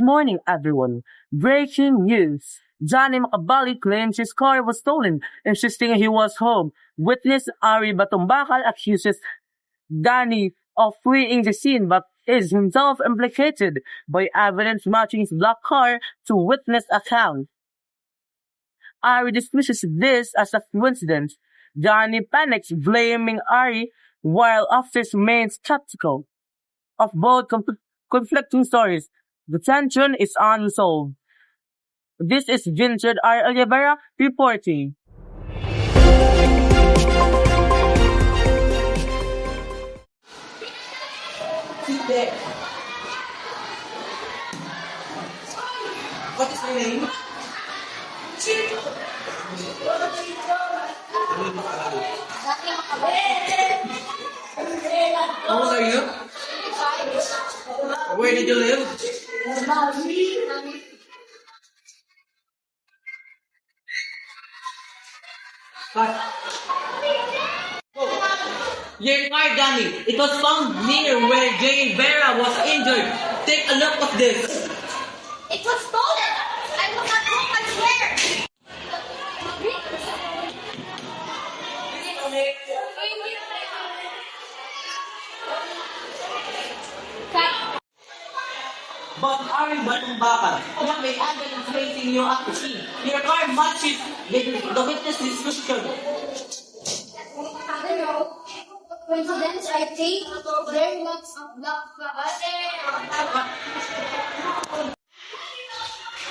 morning, everyone. Breaking news. Johnny Makabali claims his car was stolen, insisting he was home. Witness Ari Batumbakal accuses Danny of fleeing the scene but is himself implicated by evidence matching his black car to witness account. Ari dismisses this as a coincidence. Danny panics, blaming Ari, while officers remain skeptical of both conflicting stories. The tension is unresolved. This is Vincent R. Oliveira reporting. What is your name? How old are you? Where did you live? Your car, Danny. It was found near where Jay Vera was injured. Take a look at this. It was stolen! I was not home, I swear! But Ari Batumbakal, what may evidence facing you at the scene? Your car matches the witness description. I don't know. Coincidence, I think. There was a black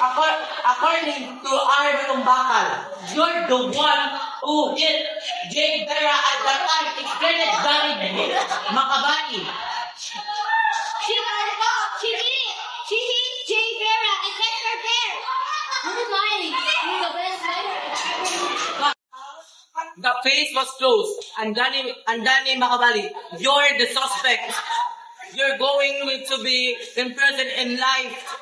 According to Ari Batumbakal, you're the one who hit Jay Vera at the time extended Danny Makabali. She hit it! She hit Jay Vera and left her there! You're lying! You're the best liar! The case was closed, and Danny Makabali, you're the suspect. You're going to be imprisoned in life.